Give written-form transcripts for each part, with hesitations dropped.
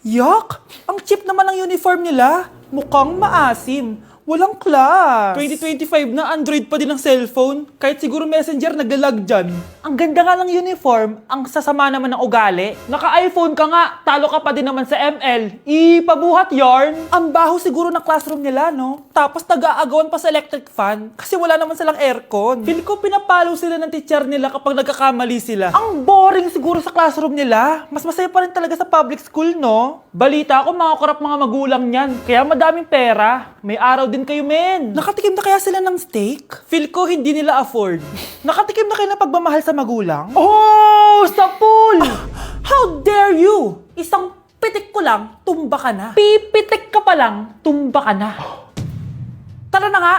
Yak! Ang cheap naman ng uniform nila. Mukhang maasim. Walang class. 2025 na Android pa din ang cellphone. Kahit siguro Messenger naglalag dyan. Ang ganda nga ng uniform, ang sasama naman ng ugali. Naka-iPhone ka nga, talo ka pa din naman sa ML. Ipabuhat yarn. Ang baho siguro ng classroom nila, no? Tapos nag-aagawan pa sa electric fan kasi wala naman silang aircon. Feel ko pinapalo sila ng teacher nila kapag nagkakamali sila. Ang boring siguro sa classroom nila. Mas masaya pa rin talaga sa public school, no? Balita ko mga korap mga magulang niyan. Kaya madaming pera. May araw din kayo, men. Nakatikim na kaya sila ng steak? Feel ko hindi nila afford. Nakatikim na kayo ng pagmamahal sa magulang? Oh! Sa pool! How dare you! Isang pitik ko lang, tumba ka na. Pipitik ka pa lang, tumba ka na. Tara na nga!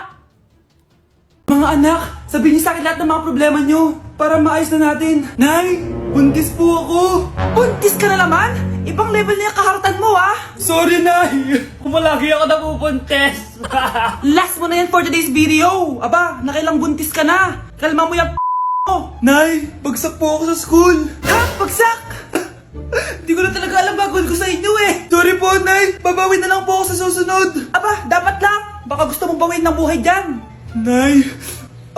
Mga anak, sabihin niyo sa akin lahat ng mga problema niyo para maayos na natin. Nay, buntis po ako. Buntis ka na naman? Ibang level na yung kaharatan mo, ah! Sorry, Nay. Kumalagi ako napubuntis. Last mo na yan for today's video! Aba, nakailang buntis ka na! Kalma mo yung mo! Nay, bagsak po ako sa school. Ha? Bagsak! Di ko na talaga alam gagawin ko sa inyo eh! Sorry po, Nay. Babawi na lang po ako sa susunod. Aba, dapat lang! Baka gusto mong bawiin ng buhay dyan! Nay,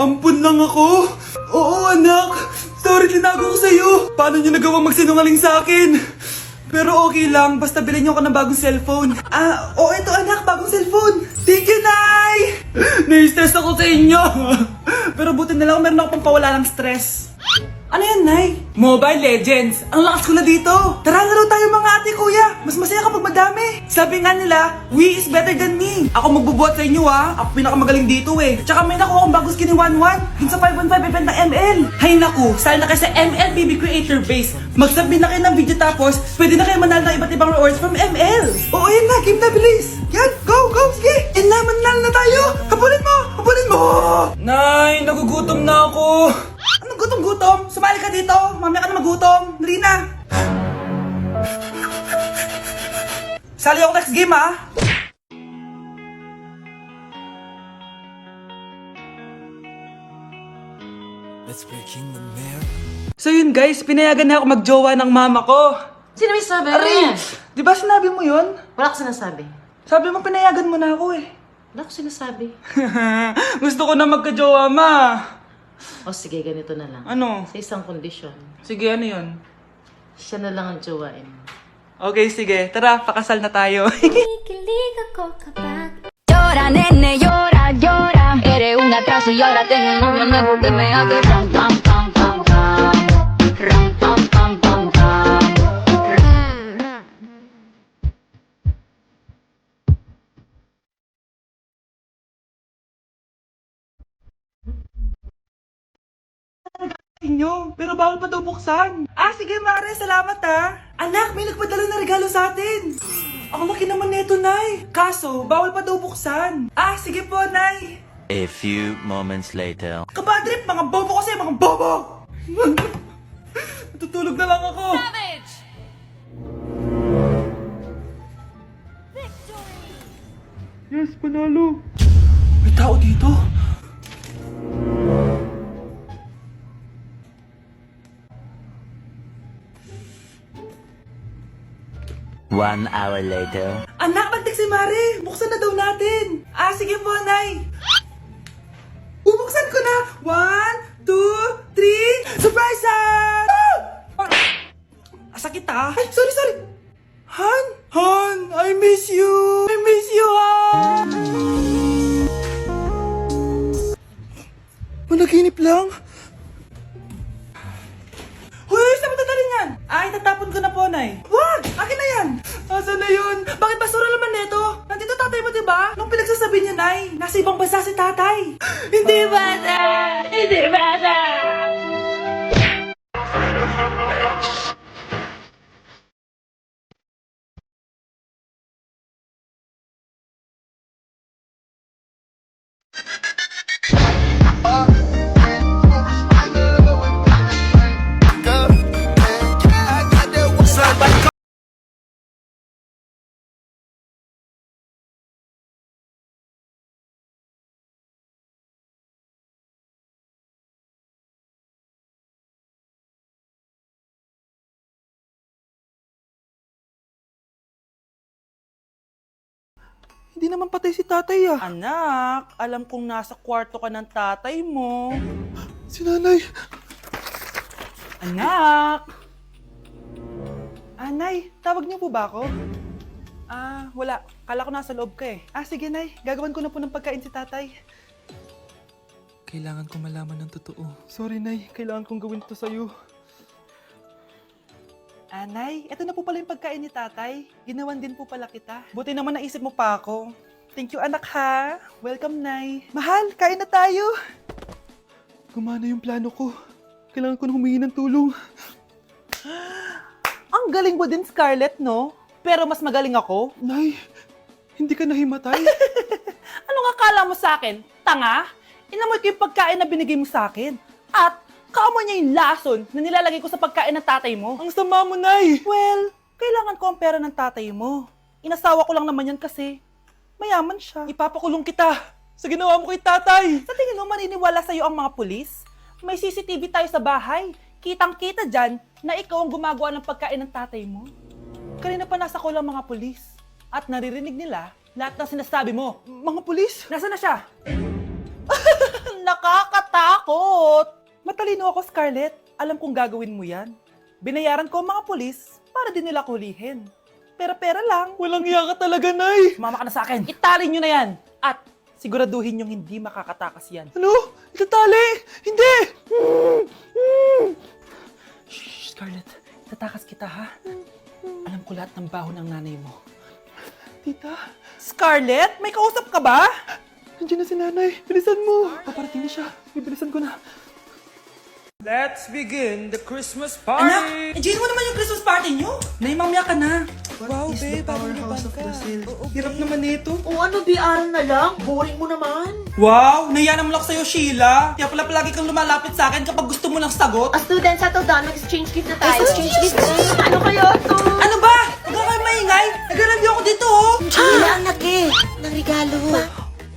ampun lang ako. Oo, anak. Sorry, tinago ko sa'yo. Paano niyo nagawang magsinungaling sa akin? Pero okay lang, basta bilhin niyo ako ng bagong cellphone. Oo, ito anak, bagong cellphone! Thank you, Nay! Nai-stress ako sa inyo. Pero buti na lang meron ako pampawala ng stress. Ano yan, Nay? Mobile Legends. Ang lakas ko na dito! Tara, laro tayo mga ate kuya! Mas masaya kapag madami! Sabi nga nila, we is better than me! Ako magbubuhat sa inyo ha! Ako pinakamagaling dito eh! Tsaka may nakuha akong bagong skin ni 1-1 dun sa 515 event ng ML! Hay naku! Sali na kayo sa ML BB Creator Base! Mag-submit na kayo ng video tapos pwede na kayo manalo ng iba't ibang rewards from ML! Oo, yan na! Game na bilis! Yan! Go! Go! Sige! Yan na! Manalo na tayo! Habulin mo! Habulin mo! Nay, nagugutom na ako. Anong gutom-gutom? Sumali ka dito! Mamaya ka na magutom! Dali na! Sali ako next game ha! So yun guys, pinayagan na ako magjowa ng mama ko. Sino may sabi? Aray! Di ba sinabi mo yun? Wala ko sinasabi. Sabi mo pinayagan mo na ako eh. Wala ko sinasabi. Gusto ko na magkajowa, ma. O sige, ganito na lang. Ano? Sa isang kondisyon, Sige, ano yun? siya na lang ang jowain. Okay, sige. Tara, pakasal na tayo. Kikilig ako kapag Llora, nene, llora, llora Eres un atraso y ahora tengo un novio nuevo que me hace ram, pam, pam, pam, pam Ram, pam, pam, pam, pam Inyo, pero bawal pa daw buksan. Sige Mare, salamat ha! Anak, may nagpadala na regalo sa atin! Ang laki naman nito, Nay! Kaso, bawal pa daw buksan! Sige po, Nay! A few moments later. Kabadrip, mga bobo kasi, mga bobo! Tutulog na lang ako. Yes, panalo. May tao dito! 1 hour later. Anak, magtik si Mare! Buksan na daw natin! Sige po, Nay! Bubuksan ko na! 1, 2, 3... Surprise! Sakit ha? Ay, sorry! Han? Han, I miss you. I miss you, Han! Managinip lang. Hoy, saan mo dadalhin yan? Itatapon ko na po, Nay. Wag! Akin na yan! Asan na yun? Bakit basura naman nito? Nandito tatay mo, diba? Nung pinagsasabi niya, Nay, nasa ibang bansa si tatay. Hindi ba, Hindi ba, Hindi naman patay si tatay ah. Anak, alam kong nasa kwarto ka ng tatay mo. Si nanay! Anak! Nay, tawag niyo po ba ako? Wala. Kala ko nasa loob ka eh. Sige nay, gagawan ko na po ng pagkain si tatay. Kailangan ko malaman ng totoo. Sorry nay, kailangan kong gawin to sa'yo. Nay, eto na po pala yung pagkain ni tatay. Ginawan din po pala kita. Buti naman naisip mo pa ako. Thank you anak ha. Welcome nay. Mahal, kain na tayo. Gumana yung plano ko. Kailangan ko na humingi ng tulong. Ang galing mo din Scarlett, no? Pero mas magaling ako. Nay, hindi ka nahimatay? Anong akala mo sa akin? Tanga? Inamoy ko yung pagkain na binigay mo sa akin. At kaamoy niya yung lason na nilalagay ko sa pagkain ng tatay mo. Ang sama mo, Nay! Well, kailangan ko ang pera ng tatay mo. Inasawa ko lang naman yan kasi mayaman siya. Ipapakulong kita sa ginawa mo kay tatay. Sa tingin mo maniniwala sa'yo ang mga pulis? May CCTV tayo sa bahay. Kitang-kita dyan na ikaw ang gumagawa ng pagkain ng tatay mo. Kanina pa nasa kulang mga pulis. At naririnig nila lahat ng sinasabi mo. Mga pulis? Nasaan na siya? Nakakatakot! Matalino ako, Scarlett. Alam kong gagawin mo yan. Binayaran ko ang mga pulis para din nila kulihin. Pera-pera lang. Walang iya ka talaga, Nay! Sumama ka na sa akin. Itali nyo na yan. At siguraduhin yung hindi makakatakas yan. Ano? Itatali! Hindi! Shh, Scarlett. Itatakas kita, ha? Alam ko lahat ng baho ng nanay mo. Tita, Scarlett, may kausap ka ba? nandiyan na si nanay. Bilisan mo. Paparating na siya. Bibilisan ko na. Let's begin the Christmas party! Anak, enjoy mo naman yung Christmas party nyo. Naimamya ka na. Wow, is the babe, parang powerhouse liban of ka. Brazil? Oo, hirap naman nito. O ano, BR na lang? Boring mo naman. Wow, nahiya naman ako sa'yo, Sheila. Kaya pala palagi kang lumalapit sa akin kapag gusto mo ng sagot. A student, settle down. Mag-exchange gift na tayo. Exchange gift? Ano kaya to? Ano ba? Huwag ka kayo maingay. Nag-review ako dito, oh. Wala ang laki ng regalo.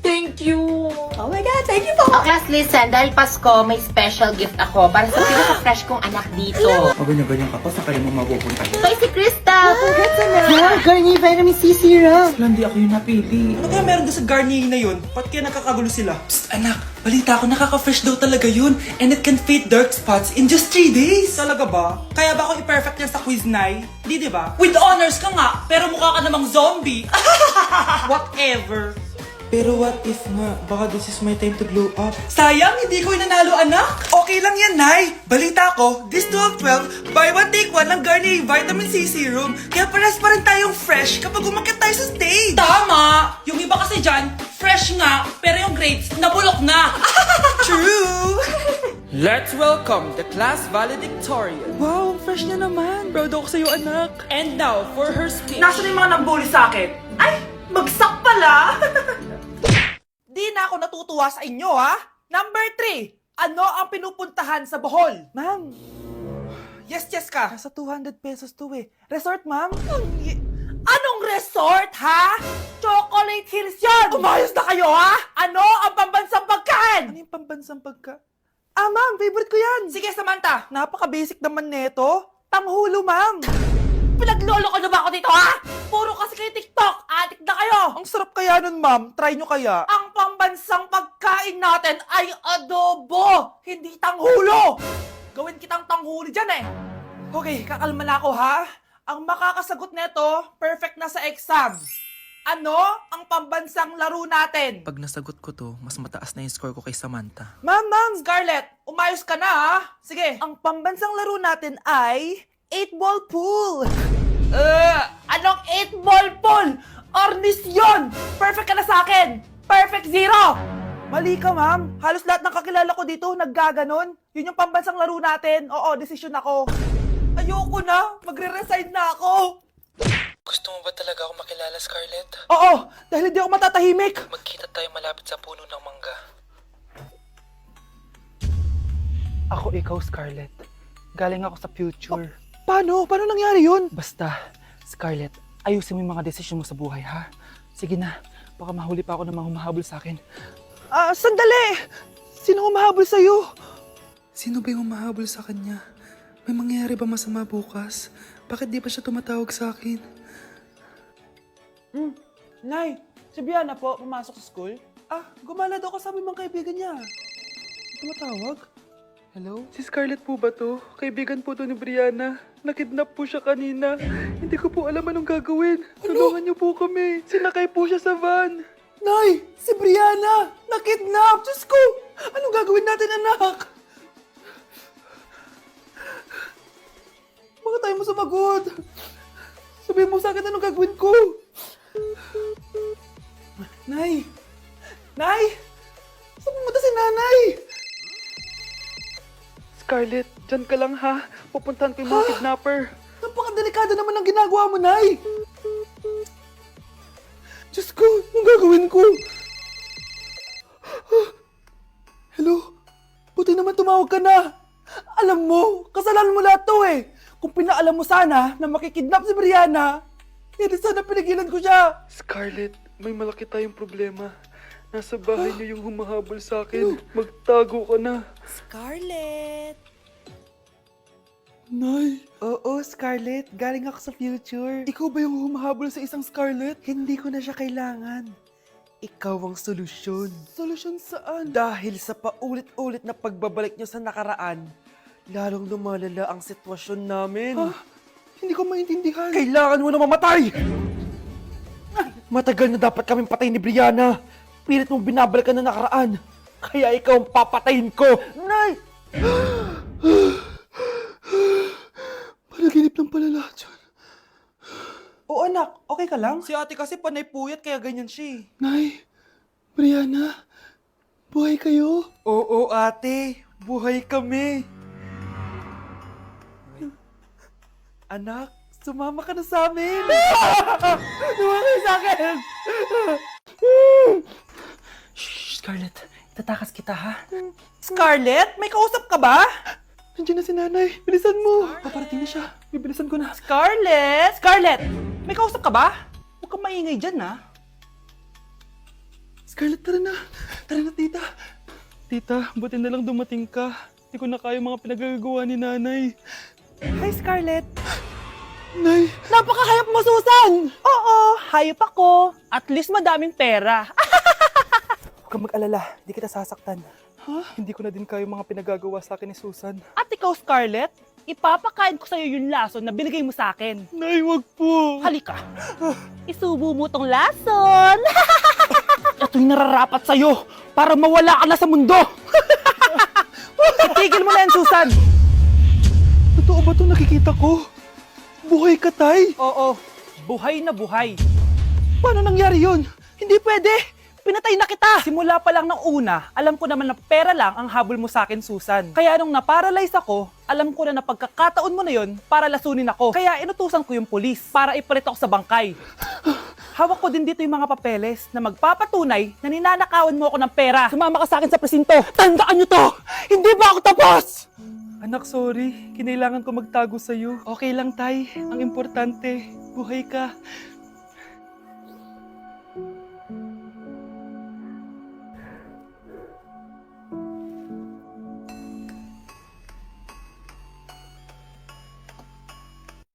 Thank you. Oh my God, thank you po. Oh, class, listen. Dahil Pasko, may special gift ako para sa pinaka-fresh kong anak dito. O ganyan-ganyan ka pa, saan kayo mo mapupunta? Ito si Krista. Congrats na. Yeah, Garnier Vitamin C Serum. Hindi ako yung napili. Ano kaya meron doon sa Garnier na yun? Ba't kaya nakakagulo sila? Psst, anak. Balita ko, nakaka-fresh daw talaga yun. And it can fade dark spots in just 3 days. Talaga ba? Kaya ba ako i-perfect yan sa quiz, Nay? Di ba? With honors ka nga, pero mukha ka namang zombie. Whatever. Pero what if nga, baka this is my time to glow up? Sayang, hindi ko inanalo, anak. Okay lang yan, Nay. Balita ko, this 12-12, buy one take one ng Garnier Vitamin C Serum. Kaya pares pa rin tayong fresh kapag umakyat tayo sa stage. Tama! Yung iba kasi dyan, fresh nga, pero yung grades, nabulok na. True! Let's welcome the class valedictorian. Wow, fresh niya naman. Proud ako sa'yo, anak. And now for her speech. Nasaan yung mga nambuli sa akin? Ay, bagsak pala! Di na ako natutuwa sa inyo, ha? Number 3, ano ang pinupuntahan sa Bohol? Ma'am. Yes ka. Nasa 200 pesos to eh. Resort, ma'am? Anong resort, ha? Chocolate Hills yun! Umayos na kayo, ha? Ano ang pambansang pagkain? Ano yung pambansang pagkain? Ma'am, favorite ko yan. Sige, Samantha. Napaka-basic naman neto. Tanghulo, ma'am. Pinaglolo ko na ba ako dito, ha? Puro kasi kayo TikTok. Adik na kayo. Ang sarap kaya nun, ma'am. Try nyo kaya. Ang pambansang pagkain natin ay adobo, hindi tanghulo. Gawin kitang tanghuli dyan, eh. Okay, kakalma na ako, ha? Ang makakasagot neto, perfect na sa exam. Ano ang pambansang laro natin? Pag nasagot ko to, mas mataas na yung score ko kay Samantha. Ma'am, Scarlett, umayos ka na, ha? Sige, ang pambansang laro natin ay 8-ball pool. Anong 8-ball pool? Ornis yun! Perfect ka na sa akin! Perfect 0! Mali ka, ma'am. Halos lahat ng kakilala ko dito naggaganon. Yun yung pambansang laro natin. Oo, desisyon ako. Ayoko na. Magre-resign na ako. Gusto mo ba talaga ako makilala, Scarlett? Oo, dahil hindi ako matatahimik. Magkita tayo malapit sa puno ng mangga. Ako ikaw, Scarlett. Galing ako sa future. Paano? Paano nangyari yun? Basta, Scarlett, ayusin mo yung mga desisyon mo sa buhay, ha? Sige na, baka mahuli pa ako ng mga humahabol sa akin. Sandali! Sino humahabol sa'yo? Sino ba yung humahabol sa kanya? May mangyayari ba masama bukas? Bakit di pa siya tumatawag sa akin? Nay, Si Brianna po, pumasok sa school. Ah, gumala daw kasama yung mga kaibigan niya. Tumatawag? Hello? Si Scarlett po ba to? Kaibigan po to ni Brianna. Nakidnap po siya kanina. Hindi ko po alam anong gagawin. Tulungan niyo po kami. Sinakay po siya sa van. Nay! Si Brianna! Nakidnap! Diyos ko! Anong gagawin natin, anak? Bakit tayo mo sumagot? Sabihin mo sa akin anong gagawin ko? Nay! Nay! Saan pumunta si nanay? Scarlett, dyan ka lang ha. Pupuntahan ko yung mga kidnapper. Napakadelikado naman ang ginagawa mo, Nay! Diyos ko, anong gagawin ko? Hello? Buti naman tumawag ka na. Alam mo, kasalanan mo lahat to eh. Kung pinaalam mo sana na makikidnap si Brianna, hindi sana pinigilan ko siya. Scarlett, may malaki tayong problema. Nasa bahay niyo yung humahabol sa akin. Magtago ka na. Scarlett! Nay, Oo, Scarlett. Galing ako sa future. Ikaw ba yung humahabol sa isang Scarlett? Hindi ko na siya kailangan. Ikaw ang solusyon. Solusyon saan? Dahil sa paulit-ulit na pagbabalik niyo sa nakaraan, lalong lumalala ang sitwasyon namin. Hindi ko maintindihan. Kailangan mo na mamatay! Matagal na dapat kaming patay ni Brianna. Pilit mong binabalikan na nakaraan. Kaya ikaw ang papatayin ko. Nay! panaginip lang pala lahat yun. Oo anak, okay ka lang? Si ate kasi panay puyat kaya ganyan siya eh. Nay, Brianna, buhay kayo? Oo ate, buhay kami. Anak, sumama ka na sa amin. Sumama ka sa akin. Shh, Scarlett, itatakas kita ha. Scarlett, may kausap ka ba? Nandiyan na si nanay. Bilisan mo. Paparating na siya. Bibilisan ko na. Scarlett! Scarlett! May kausap ka ba? Huwag kang maingay dyan ha. Scarlett, tara na. Tara na, tita. Tita, buti na lang dumating ka. Hindi ko na kaya mga pinagagawa ni nanay. Hi Scarlett! Nay, Napakahayap mo, Susan! Oo, hayop ako. At least madaming pera. huwag kang mag-alala. Hindi kita sasaktan. Ha? Hindi ko na din kaya mga pinagagawa sa akin ni Susan. At ikaw, Scarlett, ipapakain ko sa'yo yung lason na binigay mo sa akin. Nay, wag po. Halika. Isubo mo tong lason. Ito'y nararapat sa'yo para mawala ka na sa mundo. Itigil mo na yan, Susan. Totoo ba ito nakikita ko? Buhay ka, tay? Oo, buhay na buhay. Paano nangyari yun? Hindi pwede. Pinatay na kita! Simula pa lang ng una, alam ko naman na pera lang ang habol mo sa akin, Susan. Kaya nung naparalyze ako, alam ko na pagkakataon mo na yon para lasunin ako. Kaya inutusan ko yung pulis para ipalit ako sa bangkay. Hawak ko din dito yung mga papeles na magpapatunay na ninanakawan mo ako ng pera. Sumama ka sa akin sa presinto. Tandaan nyo to! Hindi ba ako tapos? Anak, sorry. Kinailangan ko magtago sa'yo. Okay lang, tay. Ang importante, buhay ka.